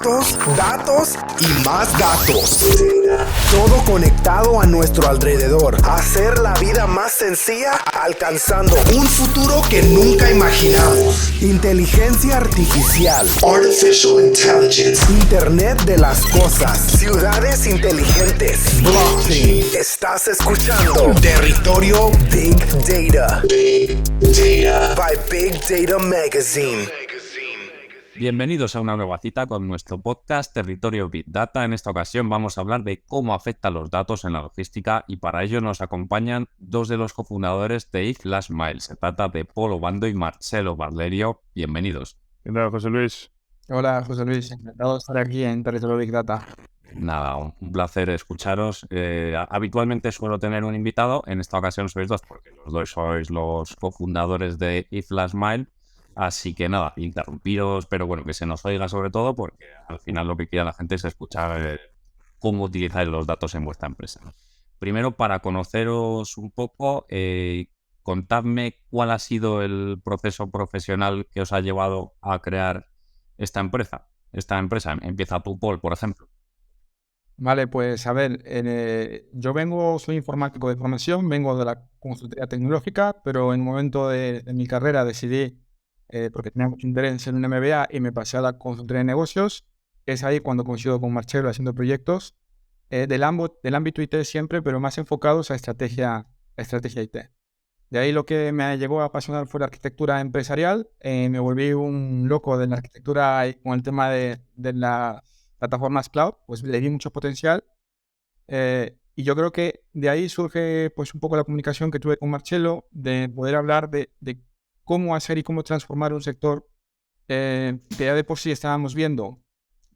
datos, datos y más datos. Todo conectado a nuestro alrededor. Hacer la vida más sencilla, alcanzando un futuro que nunca imaginamos. Inteligencia artificial. Artificial Intelligence. Internet de las cosas. Ciudades inteligentes. Blockchain. Estás escuchando Territorio Big Data. Big Data. By Big Data Magazine. Bienvenidos a una nueva cita con nuestro podcast Territorio Big Data. En esta ocasión vamos a hablar de cómo afectan los datos en la logística y para ello nos acompañan dos de los cofundadores de If Last Mile. Se trata de Pol Obando y Marcelo Barlerio. Bienvenidos. ¿Qué tal, José Luis? Hola, José Luis. Encantado de estar aquí en Territorio Big Data. Nada, un placer escucharos. Habitualmente suelo tener un invitado. En esta ocasión sois dos porque los dos sois los cofundadores de If Last Mile. Así que nada, interrumpiros, pero bueno, que se nos oiga sobre todo porque al final lo que quiere la gente es escuchar cómo utilizáis los datos en vuestra empresa. Primero, para conoceros un poco, contadme cuál ha sido el proceso profesional que os ha llevado a crear esta empresa. Empieza tú, Pol, por ejemplo. Vale, pues a ver, soy informático de formación, vengo de la consultoría tecnológica, pero en un momento de mi carrera decidí, porque tenía mucho interés en un MBA y me pasé a la consultoría de negocios. Es ahí cuando coincido con Marcelo haciendo proyectos del ámbito IT siempre, pero más enfocados a estrategia IT. De ahí lo que me llegó a apasionar fue la arquitectura empresarial. Me volví un loco de la arquitectura con el tema de las plataformas cloud, pues le di mucho potencial. Y yo creo que de ahí surge pues un poco la comunicación que tuve con Marcelo, de poder hablar de cómo hacer y cómo transformar un sector que ya de por sí estábamos viendo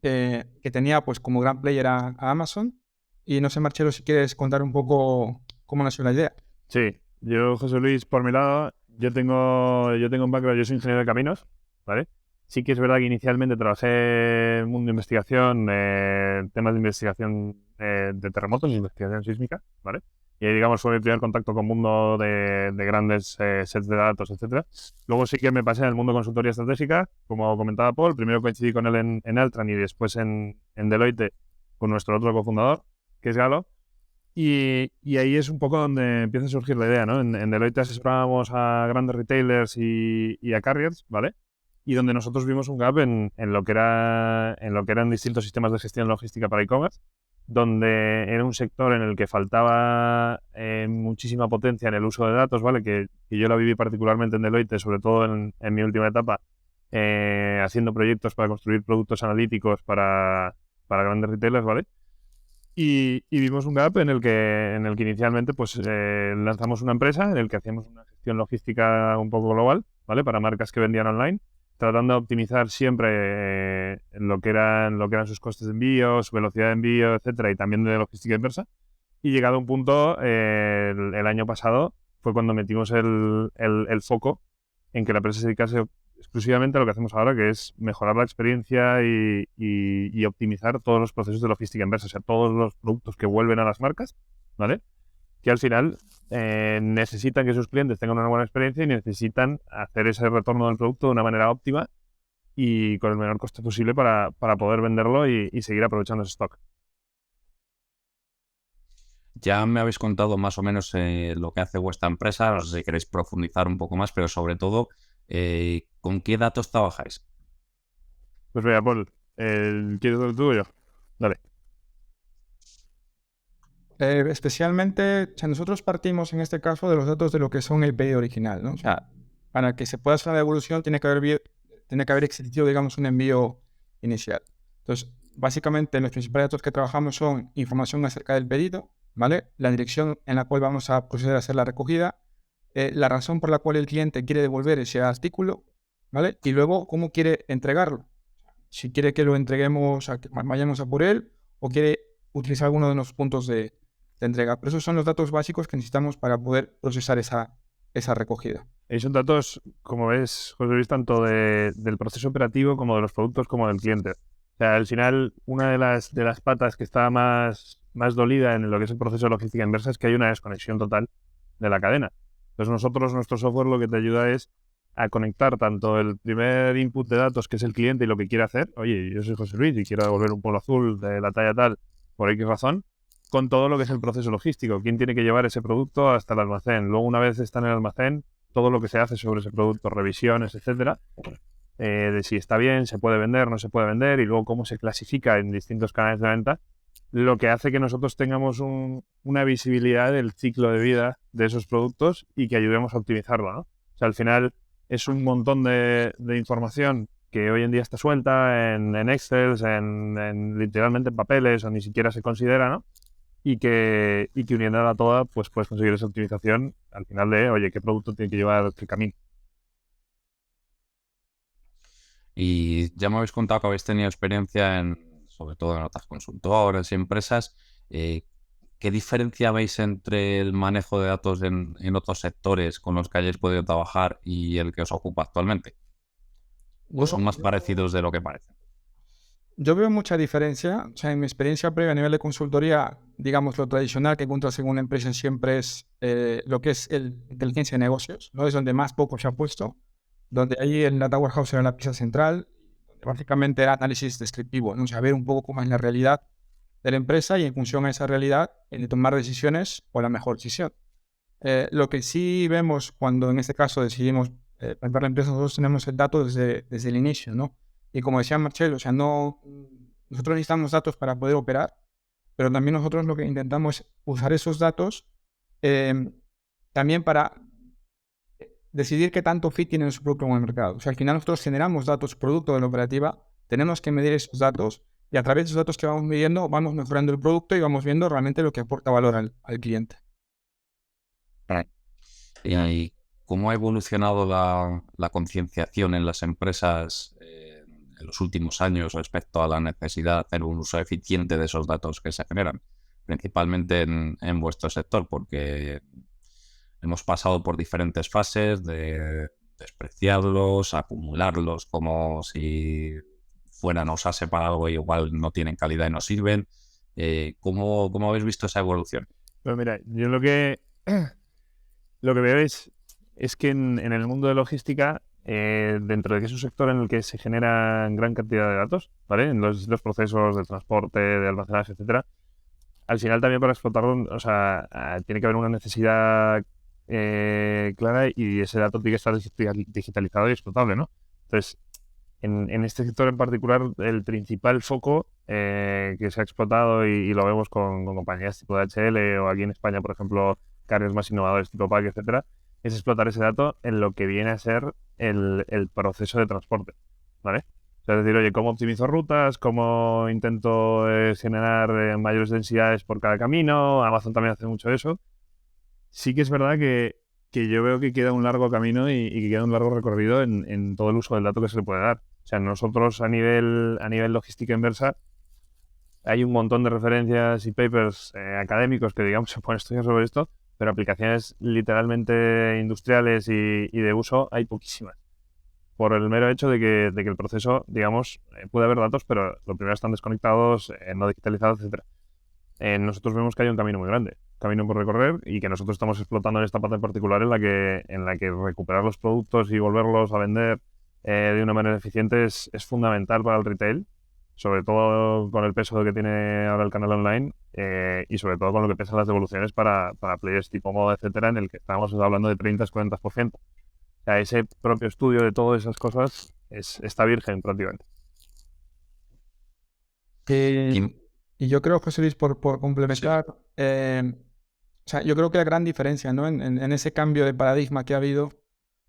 que tenía pues como gran player a Amazon. Y no sé, Marcelo, si quieres contar un poco cómo nació la idea. Sí, yo, José Luis, por mi lado, yo tengo un background, yo soy ingeniero de caminos, ¿vale? Sí que es verdad que inicialmente trabajé en el mundo de investigación, temas de investigación de terremotos, investigación sísmica, ¿vale? Y ahí, digamos, fue mi primer contacto con el mundo de grandes sets de datos, etcétera. Luego sí que me pasé en el mundo de consultoría estratégica, como comentaba Pol. Primero coincidí con él en Altran y después en Deloitte con nuestro otro cofundador, que es Galo. Y ahí es un poco donde empieza a surgir la idea, ¿no? En Deloitte asesorábamos a grandes retailers y a carriers, ¿vale? Y donde nosotros vimos un gap en lo que eran distintos sistemas de gestión logística para e-commerce, donde era un sector en el que faltaba muchísima potencia en el uso de datos, ¿vale? Que yo la viví particularmente en Deloitte, sobre todo en mi última etapa, haciendo proyectos para construir productos analíticos para grandes retailers, ¿vale? Y vimos un gap en el que inicialmente pues lanzamos una empresa en el que hacíamos una gestión logística un poco global, ¿vale? Para marcas que vendían online, tratando de optimizar siempre lo que eran sus costes de envío, su velocidad de envío, etcétera, y también de logística inversa. Y llegado a un punto, el año pasado, fue cuando metimos el foco en que la empresa se dedicase exclusivamente a lo que hacemos ahora, que es mejorar la experiencia y optimizar todos los procesos de logística inversa, o sea, todos los productos que vuelven a las marcas, ¿vale? Que al final necesitan que sus clientes tengan una buena experiencia y necesitan hacer ese retorno del producto de una manera óptima y con el menor coste posible para poder venderlo y seguir aprovechando ese stock. Ya me habéis contado más o menos lo que hace vuestra empresa, no sé si queréis profundizar un poco más, pero sobre todo, ¿con qué datos trabajáis? Pues vea, Paul, ¿quieres el tuyo? Dale. Especialmente, o sea, nosotros partimos en este caso de los datos de lo que son el pedido original, ¿no? O sea, para que se pueda hacer la devolución tiene que haber existido, digamos, un envío inicial. Entonces, básicamente los principales datos que trabajamos son información acerca del pedido, ¿vale? La dirección en la cual vamos a proceder a hacer la recogida, la razón por la cual el cliente quiere devolver ese artículo, ¿vale? Y luego cómo quiere entregarlo. Si quiere que lo entreguemos, que vayamos a por él, o quiere utilizar alguno de los puntos de entrega. Pero esos son los datos básicos que necesitamos para poder procesar esa recogida. Y son datos, como ves, José Luis, tanto del proceso operativo como de los productos como del cliente. O sea, al final, una de las patas que está más dolida en lo que es el proceso de logística inversa es que hay una desconexión total de la cadena. Entonces nuestro software lo que te ayuda es a conectar tanto el primer input de datos, que es el cliente y lo que quiere hacer. Oye, yo soy José Luis y quiero devolver un polo azul de la talla tal, por X razón, con todo lo que es el proceso logístico. ¿Quién tiene que llevar ese producto hasta el almacén? Luego, una vez está en el almacén, todo lo que se hace sobre ese producto, revisiones, etcétera, de si está bien, se puede vender, no se puede vender, y luego cómo se clasifica en distintos canales de venta, lo que hace que nosotros tengamos una visibilidad del ciclo de vida de esos productos y que ayudemos a optimizarlo, ¿no? O sea, al final es un montón de información que hoy en día está suelta en Excel, en literalmente en papeles, o ni siquiera se considera, ¿no? Y que uniéndola toda, pues puedes conseguir esa optimización al final de, oye, ¿qué producto tiene que llevar qué camino? Y ya me habéis contado que habéis tenido experiencia sobre todo en otras consultoras y empresas. ¿Qué diferencia veis entre el manejo de datos en otros sectores con los que hayáis podido trabajar y el que os ocupa actualmente? ¿O son más parecidos de lo que parecen? Yo veo mucha diferencia. O sea, en mi experiencia previa a nivel de consultoría, digamos, lo tradicional que encuentras en una empresa siempre es lo que es el inteligencia de negocios, ¿no? Es donde más poco se ha puesto, donde ahí el Data Warehouse era la pieza central, donde básicamente era análisis descriptivo, ¿no? Saber un poco cómo es la realidad de la empresa y en función a esa realidad, de tomar decisiones o la mejor decisión. Lo que sí vemos cuando en este caso decidimos plantar la empresa, nosotros tenemos el dato desde el inicio, ¿no? Y como decía Marcelo, o sea, nosotros necesitamos datos para poder operar, pero también nosotros lo que intentamos es usar esos datos también para decidir qué tanto fit tiene nuestro producto en el mercado. O sea, al final nosotros generamos datos producto de la operativa, tenemos que medir esos datos y a través de esos datos que vamos midiendo vamos mejorando el producto y vamos viendo realmente lo que aporta valor al cliente. ¿Y cómo ha evolucionado la concienciación en las empresas en los últimos años respecto a la necesidad de hacer un uso eficiente de esos datos que se generan, principalmente en vuestro sector? Porque hemos pasado por diferentes fases de despreciarlos, acumularlos como si fueran a usarse para algo y igual no tienen calidad y no sirven. ¿Cómo habéis visto esa evolución? Pues mira, yo lo que veo es que en el mundo de logística, dentro de que es un sector en el que se generan gran cantidad de datos, ¿vale? En los procesos de transporte, de almacenaje, etcétera, al final también para explotarlo, o sea, tiene que haber una necesidad clara y ese dato tiene que estar digitalizado y explotable, ¿no? Entonces, en este sector en particular, el principal foco que se ha explotado y lo vemos con compañías tipo DHL o aquí en España, por ejemplo, carriers más innovadores tipo PAC, etcétera, es explotar ese dato en lo que viene a ser el proceso de transporte, ¿vale? O sea, es decir, oye, ¿cómo optimizo rutas? ¿Cómo intento generar mayores densidades por cada camino? Amazon también hace mucho eso. Sí que es verdad que yo veo que queda un largo camino y que queda un largo recorrido en todo el uso del dato que se le puede dar. O sea, nosotros a nivel logística inversa hay un montón de referencias y papers académicos que, digamos, se pueden estudiar sobre esto, pero aplicaciones literalmente industriales y de uso hay poquísimas. Por el mero hecho de que el proceso, digamos, puede haber datos, pero lo primero están desconectados, no digitalizados, etcétera. Nosotros vemos que hay un camino muy grande, camino por recorrer, y que nosotros estamos explotando en esta parte en particular en la que recuperar los productos y volverlos a vender de una manera eficiente es fundamental para el retail, sobre todo con el peso que tiene ahora el canal online y sobre todo con lo que pesan las devoluciones para players tipo moda, etcétera, en el que estamos hablando de 30-40%. O sea, ese propio estudio de todas esas cosas está virgen prácticamente. Y yo creo, José Luis, por complementar, o sea, yo creo que la gran diferencia, ¿no? en ese cambio de paradigma que ha habido, o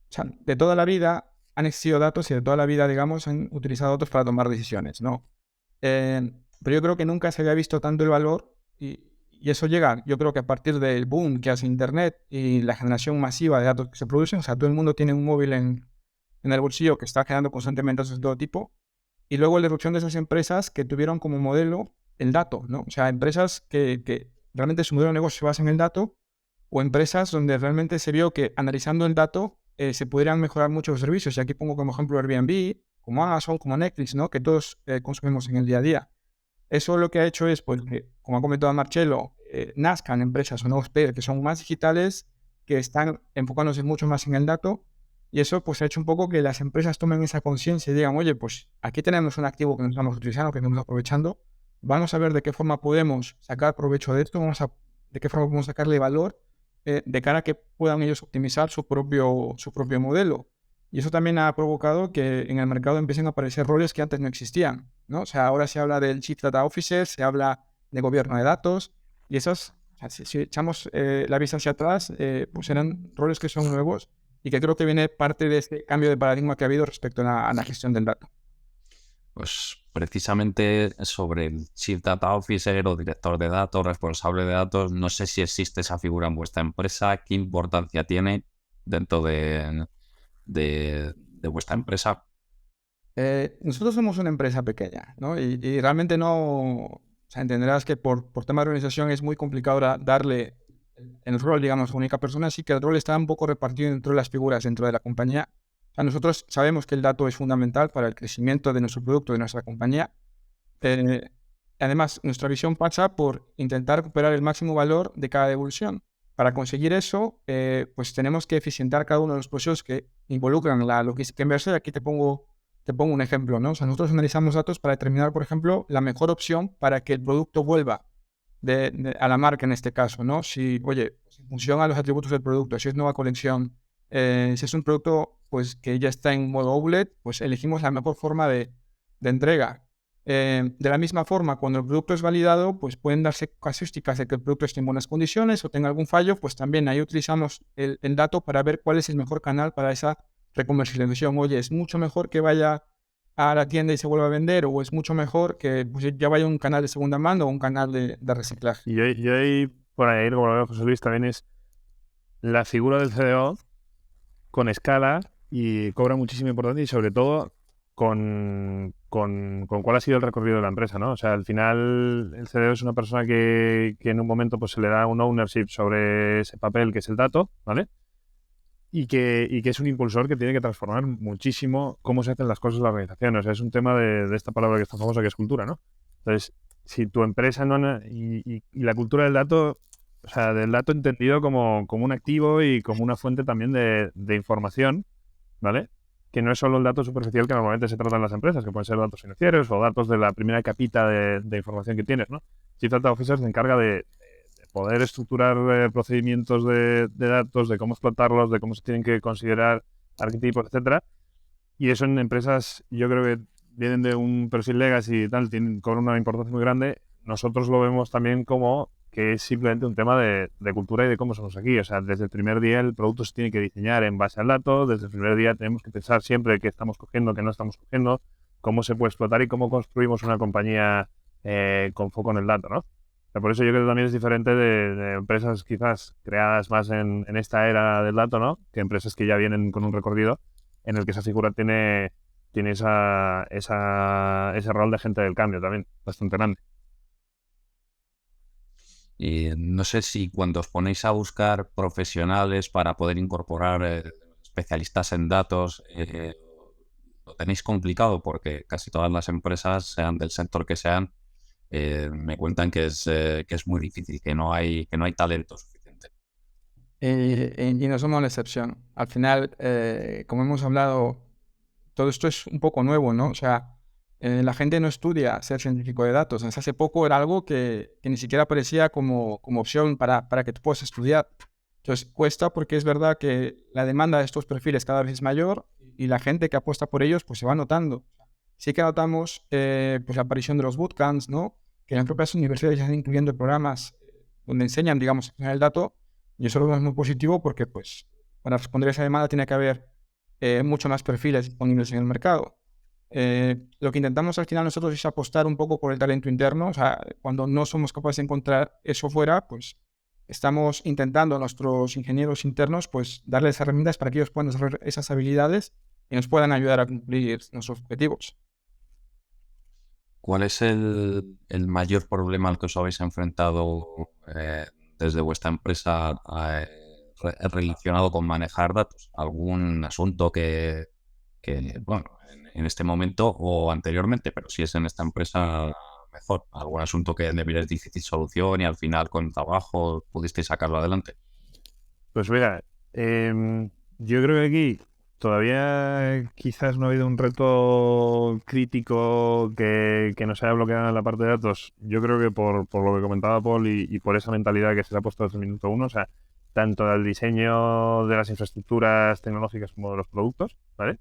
sea, de toda la vida han existido datos y de toda la vida, digamos, han utilizado datos para tomar decisiones, ¿no? Pero yo creo que nunca se había visto tanto el valor y eso llega, yo creo que a partir del boom que hace Internet y la generación masiva de datos que se producen. O sea, todo el mundo tiene un móvil en el bolsillo que está generando constantemente datos de todo tipo, y luego la irrupción de esas empresas que tuvieron como modelo el dato, ¿no? O sea, empresas que realmente su modelo de negocio se basa en el dato, o empresas donde realmente se vio que analizando el dato se pudieran mejorar muchos servicios. Y aquí pongo como ejemplo Airbnb, como Amazon, como Netflix, ¿no? Que todos consumimos en el día a día. Eso lo que ha hecho es, pues, que, como ha comentado Marcelo, nazcan empresas o nuevos players que son más digitales, que están enfocándose mucho más en el dato Y eso pues ha hecho un poco que las empresas tomen esa conciencia y digan, oye, pues aquí tenemos un activo que no estamos utilizando, que no estamos aprovechando, vamos a ver de qué forma podemos sacar provecho de esto, de qué forma podemos sacarle valor de cara a que puedan ellos optimizar su propio modelo. Y eso también ha provocado que en el mercado empiecen a aparecer roles que antes no existían, ¿no? O sea, ahora se habla del Chief Data Officer, se habla de gobierno de datos, y esos, o sea, si echamos la vista hacia atrás, pues eran roles que son nuevos y que creo que viene parte de ese cambio de paradigma que ha habido respecto a la gestión del dato. Pues precisamente sobre el Chief Data Officer o director de datos, responsable de datos, no sé si existe esa figura en vuestra empresa, qué importancia tiene dentro de vuestra empresa. Nosotros somos una empresa pequeña, ¿no? Y realmente no, o sea, entenderás que por tema de organización es muy complicado darle el rol, digamos, a una única persona, así que el rol está un poco repartido dentro de las figuras dentro de la compañía. O sea, nosotros sabemos que el dato es fundamental para el crecimiento de nuestro producto, de nuestra compañía. Eh, Además, nuestra visión pasa por intentar recuperar el máximo valor de cada devolución. Para conseguir eso, pues tenemos que eficientar cada uno de los procesos que involucran la logística inversa. Y aquí te pongo un ejemplo, ¿no? O sea, nosotros analizamos datos para determinar, por ejemplo, la mejor opción para que el producto vuelva a la marca en este caso, ¿no? Si, oye, pues en función a los atributos del producto, si es nueva colección, si es un producto pues que ya está en modo outlet, pues elegimos la mejor forma de entrega. De la misma forma, cuando el producto es validado, pues pueden darse casuísticas de que el producto esté en buenas condiciones o tenga algún fallo, pues también ahí utilizamos el dato para ver cuál es el mejor canal para esa recomercialización. Oye, es mucho mejor que vaya a la tienda y se vuelva a vender, o es mucho mejor que pues, ya vaya a un canal de segunda mano o un canal de reciclaje. Y ahí, por ahí, como lo veo José Luis, también es la figura del CDO con escala y cobra muchísima importancia y sobre todo con cuál ha sido el recorrido de la empresa, ¿no? O sea, al final el CDO es una persona que en un momento pues se le da un ownership sobre ese papel que es el dato, ¿vale? Y que es un impulsor que tiene que transformar muchísimo cómo se hacen las cosas en la organización. O sea, es un tema de esta palabra que es tan famosa, que es cultura, ¿no? Entonces, si tu empresa no... Y la cultura del dato, o sea, del dato entendido como un activo y como una fuente también de información, ¿vale? Que no es solo el dato superficial que normalmente se trata en las empresas, que pueden ser datos financieros o datos de la primera capita de información que tienes, ¿no? Chief Data Officer se encarga de poder estructurar procedimientos de datos, de cómo explotarlos, de cómo se tienen que considerar arquetipos, etcétera. Y eso en empresas, yo creo que vienen de un perfil legacy y tal, cobran una importancia muy grande. Nosotros lo vemos también como que es simplemente un tema de cultura y de cómo somos aquí. O sea, desde el primer día el producto se tiene que diseñar en base al dato, desde el primer día tenemos que pensar siempre qué estamos cogiendo, qué no estamos cogiendo, cómo se puede explotar y cómo construimos una compañía con foco en el dato, ¿no? Por eso yo creo que también es diferente de empresas quizás creadas más en esta era del dato, ¿no? Que empresas que ya vienen con un recorrido en el que esa figura tiene ese rol de gente del cambio también, bastante grande. Y no sé si cuando os ponéis a buscar profesionales para poder incorporar especialistas en datos, lo tenéis complicado porque casi todas las empresas, sean del sector que sean, me cuentan que es muy difícil, que no hay talento suficiente. Y no somos la excepción. Al final, como hemos hablado, todo esto es un poco nuevo, ¿no? O sea, la gente no estudia ser científico de datos. Hasta hace poco era algo que ni siquiera aparecía como opción para que tú puedas estudiar. Entonces, cuesta porque es verdad que la demanda de estos perfiles cada vez es mayor y la gente que apuesta por ellos pues se va notando. Sí que notamos pues la aparición de los bootcamps, ¿no? Que en las propias universidades ya están incluyendo programas donde enseñan, digamos, el dato, y eso lo es muy positivo porque, pues, para responder a esa demanda tiene que haber mucho más perfiles disponibles en el mercado. Lo que intentamos al final nosotros es apostar un poco por el talento interno. O sea, cuando no somos capaces de encontrar eso fuera, pues estamos intentando a nuestros ingenieros internos pues darles herramientas para que ellos puedan desarrollar esas habilidades y nos puedan ayudar a cumplir nuestros objetivos. ¿Cuál es el mayor problema al que os habéis enfrentado desde vuestra empresa relacionado con manejar datos? ¿Algún asunto que bueno, en este momento o anteriormente, pero si es en esta empresa, mejor? ¿Algún asunto que debiera ser difícil solución y al final con trabajo pudisteis sacarlo adelante? Pues mira, yo creo que aquí todavía quizás no ha habido un reto crítico que nos haya bloqueado en la parte de datos. Yo creo que por lo que comentaba Paul y por esa mentalidad que se le ha puesto desde el minuto uno, o sea, tanto del diseño de las infraestructuras tecnológicas como de los productos, ¿vale?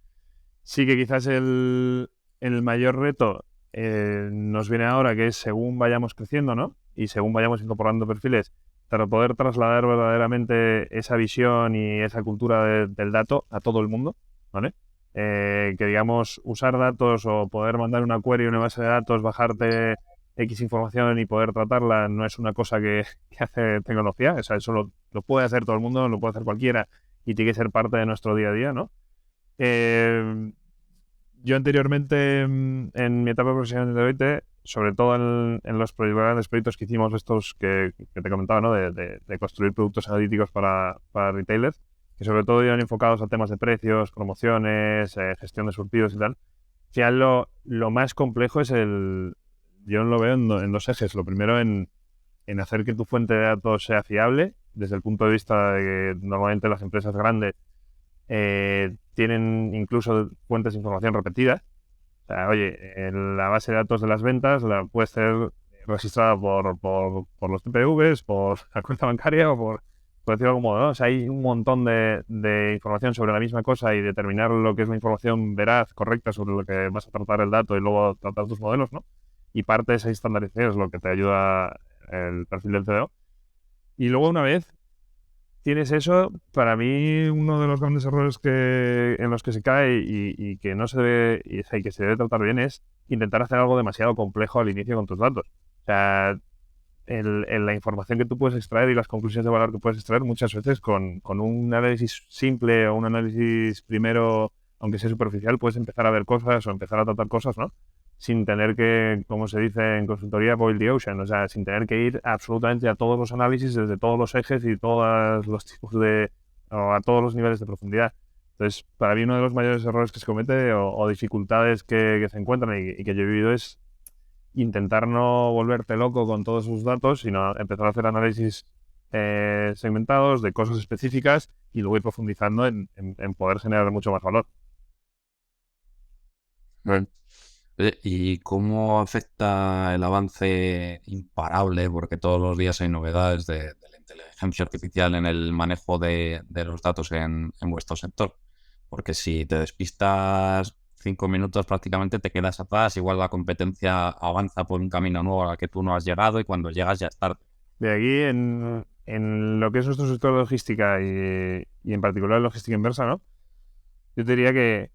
Sí que quizás el mayor reto nos viene ahora, que es según vayamos creciendo, ¿no? Y según vayamos incorporando perfiles, para poder trasladar verdaderamente esa visión y esa cultura del dato a todo el mundo, ¿vale? Que digamos, usar datos o poder mandar una query a una base de datos, bajarte X información y poder tratarla no es una cosa que hace tecnología, o sea, eso lo puede hacer todo el mundo, lo puede hacer cualquiera y tiene que ser parte de nuestro día a día, ¿no? Yo anteriormente, en mi etapa profesional de Deloitte, sobre todo en los grandes proyectos que hicimos estos que te comentaba, ¿no? de construir productos analíticos para retailers, que sobre todo iban enfocados a temas de precios, promociones, gestión de surtidos y tal. Al final lo más complejo es yo lo veo en dos ejes. Lo primero en hacer que tu fuente de datos sea fiable, desde el punto de vista de que normalmente las empresas grandes tienen incluso fuentes de información repetidas. O sea, oye, la base de datos de las ventas la puede ser registrada por los TPVs, por la cuenta bancaria o por decirlo de algún modo, ¿no? O sea, hay un montón de información sobre la misma cosa y determinar lo que es la información veraz, correcta sobre lo que vas a tratar el dato y luego tratar tus modelos, ¿no? Y parte de esa estandarización es lo que te ayuda el perfil del CDO. Y luego una vez tienes eso, para mí uno de los grandes errores en los que se cae y que no se debe, y que se debe tratar bien es intentar hacer algo demasiado complejo al inicio con tus datos. O sea, la información que tú puedes extraer y las conclusiones de valor que puedes extraer muchas veces con un análisis simple o un análisis primero, aunque sea superficial, puedes empezar a ver cosas o empezar a tratar cosas, ¿no? Sin tener que, como se dice en consultoría, boil the ocean, o sea, sin tener que ir absolutamente a todos los análisis desde todos los ejes y todos los tipos o a todos los niveles de profundidad. Entonces, para mí uno de los mayores errores que se comete o dificultades que se encuentran y que yo he vivido es intentar no volverte loco con todos sus datos, sino empezar a hacer análisis segmentados de cosas específicas y luego ir profundizando en poder generar mucho más valor. Oye, ¿y cómo afecta el avance imparable, porque todos los días hay novedades de la inteligencia artificial en el manejo de los datos en vuestro sector? Porque si te despistas 5 minutos prácticamente te quedas atrás, igual la competencia avanza por un camino nuevo al que tú no has llegado y cuando llegas ya es tarde. De aquí, en lo que es nuestro sector de logística y en particular logística inversa, ¿no? Yo te diría que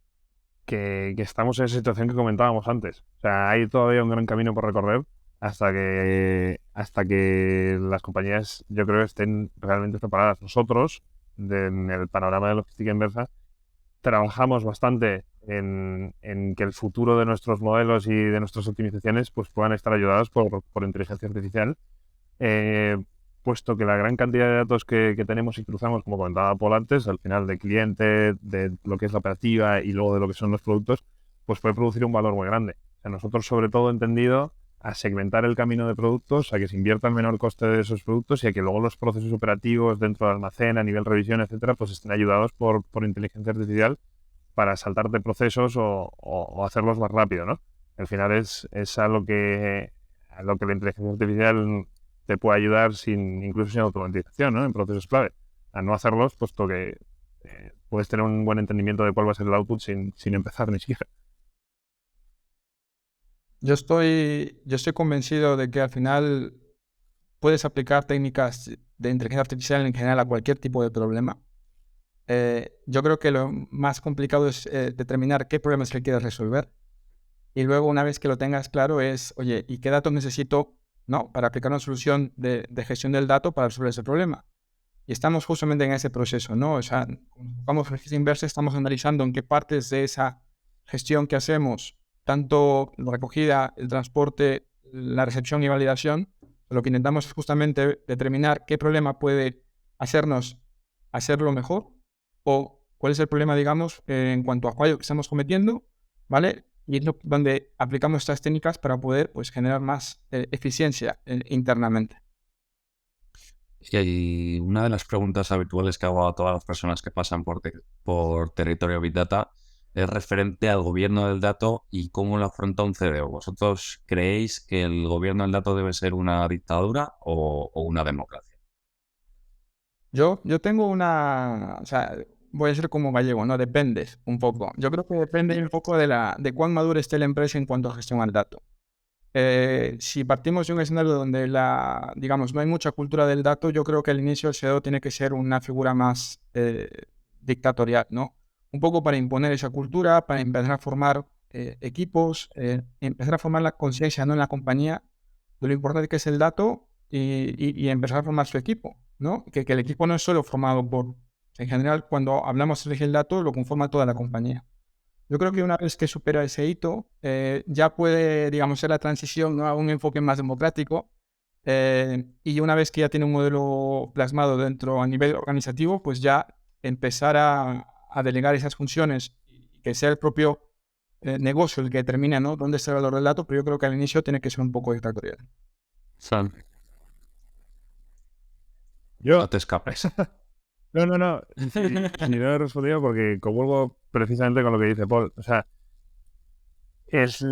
estamos en esa situación que comentábamos antes. O sea, hay todavía un gran camino por recorrer hasta que las compañías, yo creo, estén realmente preparadas. Nosotros, en el panorama de logística inversa, trabajamos bastante en que el futuro de nuestros modelos y de nuestras optimizaciones pues puedan estar ayudados por inteligencia artificial, puesto que la gran cantidad de datos que tenemos y cruzamos, como comentaba Paul antes, al final de cliente, de lo que es la operativa y luego de lo que son los productos, pues puede producir un valor muy grande. O sea, nosotros sobre todo entendido a segmentar el camino de productos, a que se invierta el menor coste de esos productos y a que luego los procesos operativos dentro del almacén, a nivel revisión, etcétera, pues estén ayudados por inteligencia artificial para saltarte procesos o hacerlos más rápido, ¿no? Al final es a lo que la inteligencia artificial te puede ayudar incluso sin automatización, ¿no? En procesos clave. A no hacerlos, puesto que puedes tener un buen entendimiento de cuál va a ser el output sin empezar ni siquiera. Yo estoy convencido de que al final puedes aplicar técnicas de inteligencia artificial en general a cualquier tipo de problema. Yo creo que lo más complicado es determinar qué problemas que quieres resolver. Y luego, una vez que lo tengas claro, es, oye, ¿y qué datos necesito, no, para aplicar una solución de gestión del dato para resolver ese problema? Y estamos justamente en ese proceso, ¿no? O sea, cuando enfocamos logística inversa, estamos analizando en qué partes de esa gestión que hacemos, tanto la recogida, el transporte, la recepción y validación, lo que intentamos es justamente determinar qué problema puede hacernos hacerlo mejor o cuál es el problema, digamos, en cuanto a fallo que estamos cometiendo, ¿vale? Y es donde aplicamos estas técnicas para poder pues, generar más eficiencia internamente. Y una de las preguntas habituales que hago a todas las personas que pasan por territorio Big Data es referente al gobierno del dato y cómo lo afronta un CDO. ¿Vosotros creéis que el gobierno del dato debe ser una dictadura o una democracia? Yo tengo una, o sea, voy a ser como gallego, ¿no? Depende un poco. Yo creo que depende un poco de cuán madura esté la empresa en cuanto a gestión al dato. Si partimos de un escenario donde digamos, no hay mucha cultura del dato, yo creo que al inicio el CEO tiene que ser una figura más dictatorial, ¿no? Un poco para imponer esa cultura, para empezar a formar equipos, empezar a formar la conciencia, ¿no? En la compañía de lo importante que es el dato y empezar a formar su equipo, ¿no? Que el equipo no es solo formado por... En general, cuando hablamos de el dato, lo conforma toda la compañía. Yo creo que una vez que supera ese hito, ya puede, digamos, ser la transición, ¿no? A un enfoque más democrático. Y una vez que ya tiene un modelo plasmado dentro a nivel organizativo, pues ya empezar a delegar esas funciones y que sea el propio negocio el que determine, ¿no? Dónde está el valor del dato, pero yo creo que al inicio tiene que ser un poco dictatorial. Sam, no Yo, te escapes. no. Ni lo he respondido porque convuelvo precisamente con lo que dice Paul. O sea, es...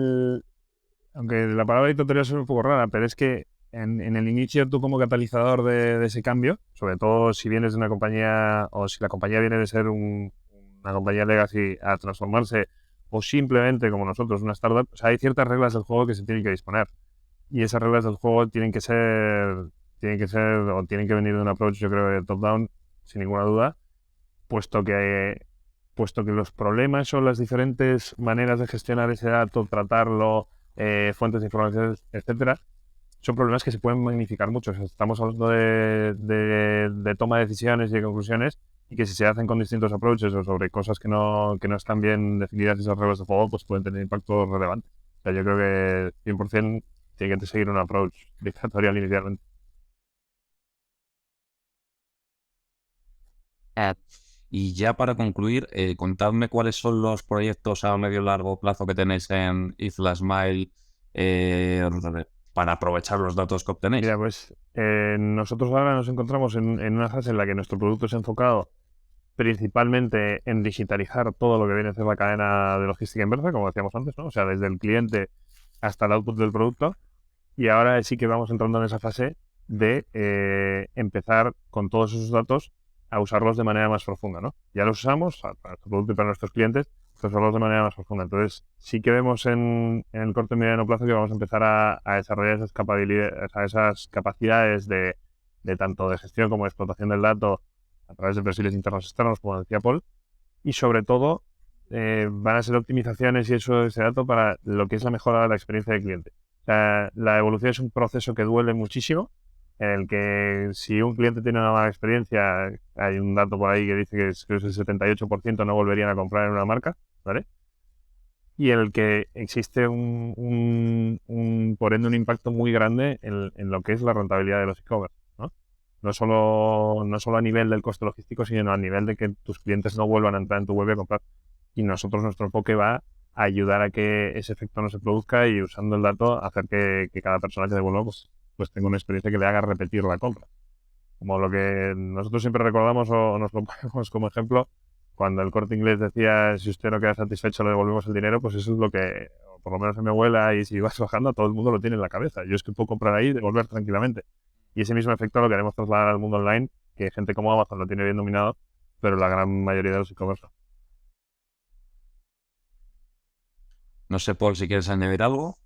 Aunque la palabra dictatorial es un poco rara, pero es que en el inicio tú como catalizador de ese cambio, sobre todo si vienes de una compañía o si la compañía viene de ser una compañía legacy a transformarse o simplemente como nosotros, una startup, o sea, hay ciertas reglas del juego que se tienen que disponer. Y esas reglas del juego tienen que venir de un approach, yo creo, de top-down, sin ninguna duda, puesto que, puesto que los problemas o las diferentes maneras de gestionar ese dato, tratarlo, fuentes de información, etcétera, son problemas que se pueden magnificar mucho. O sea, estamos hablando de toma de decisiones y de conclusiones y que si se hacen con distintos approaches o sobre cosas que no están bien definidas esas reglas de juego, pues pueden tener impacto relevante. O sea, yo creo que 100% tiene que seguir un approach dictatorial inicialmente. Y ya para concluir, contadme cuáles son los proyectos a medio y largo plazo que tenéis en Islasmile para aprovechar los datos que obtenéis. Mira, pues nosotros ahora nos encontramos en una fase en la que nuestro producto es enfocado principalmente en digitalizar todo lo que viene a ser la cadena de logística inversa, como decíamos antes, ¿no? O sea, desde el cliente hasta el output del producto. Y ahora sí que vamos entrando en esa fase de empezar con todos esos datos a usarlos de manera más profunda, ¿no? Ya los usamos para nuestro producto y para nuestros clientes, pero usarlos de manera más profunda. Entonces, sí que vemos en el corto y mediano plazo que vamos a empezar a desarrollar esas capacidades de tanto de gestión como de explotación del dato a través de perfiles internos y externos, como decía Paul, y sobre todo van a ser optimizaciones y eso de ese dato para lo que es la mejora de la experiencia del cliente. O sea, la evolución es un proceso que duele muchísimo, en el que si un cliente tiene una mala experiencia, hay un dato por ahí que dice que es el 78% no volverían a comprar en una marca, ¿vale? Y en el que existe por ende un impacto muy grande en lo que es la rentabilidad de los e-commerce, ¿no? No solo a nivel del coste logístico, sino a nivel de que tus clientes no vuelvan a entrar en tu web y a comprar. Y nosotros, nuestro enfoque va a ayudar a que ese efecto no se produzca y usando el dato hacer que cada persona que devuelva pues tenga una experiencia que le haga repetir la compra. Como lo que nosotros siempre recordamos o nos lo ponemos como ejemplo, cuando el Corte Inglés decía si usted no queda satisfecho le devolvemos el dinero, pues eso es lo que, por lo menos en mi abuela, y si vas bajando, todo el mundo lo tiene en la cabeza. Yo es que puedo comprar ahí y devolver tranquilamente. Y ese mismo efecto lo queremos trasladar al mundo online, que gente como Amazon lo tiene bien dominado, pero la gran mayoría de los e-commerce no. No sé, Paul, si quieres añadir algo.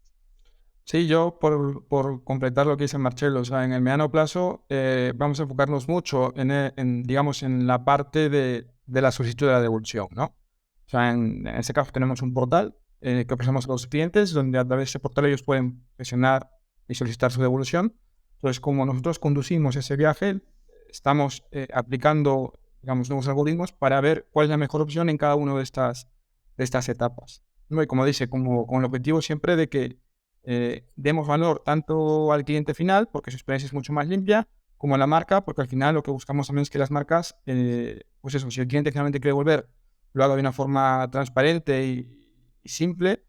Sí, yo por completar lo que dice Marcelo, o sea, en el mediano plazo vamos a enfocarnos mucho digamos, en la parte de la solicitud de la devolución, ¿no? O sea, en ese caso tenemos un portal que ofrecemos a los clientes, donde a través de ese portal ellos pueden presionar y solicitar su devolución. Entonces, como nosotros conducimos ese viaje, estamos aplicando, digamos, nuevos algoritmos para ver cuál es la mejor opción en cada una de estas etapas, ¿no? Y como dice, con el objetivo siempre de que demos valor tanto al cliente final, porque su experiencia es mucho más limpia, como a la marca, porque al final lo que buscamos también es que las marcas, pues eso, si el cliente finalmente quiere volver, lo haga de una forma transparente y simple,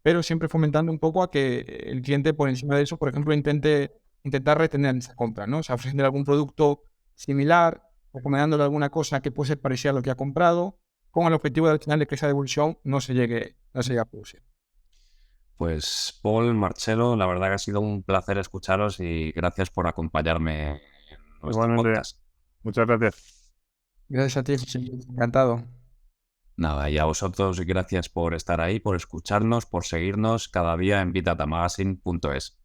pero siempre fomentando un poco a que el cliente por encima de eso, por ejemplo, intente intentar retener esa compra, ¿no? O sea, ofreciendo algún producto similar, recomendándole alguna cosa que puede ser parecida a lo que ha comprado, con el objetivo de al final de que esa devolución no se llegue a producir. Pues Paul, Marcelo, la verdad que ha sido un placer escucharos y gracias por acompañarme en nuestro Igualmente, podcast. muchas gracias. Gracias a ti, José. Encantado. Nada, y a vosotros gracias por estar ahí, por escucharnos, por seguirnos cada día en vitatamagazine.es.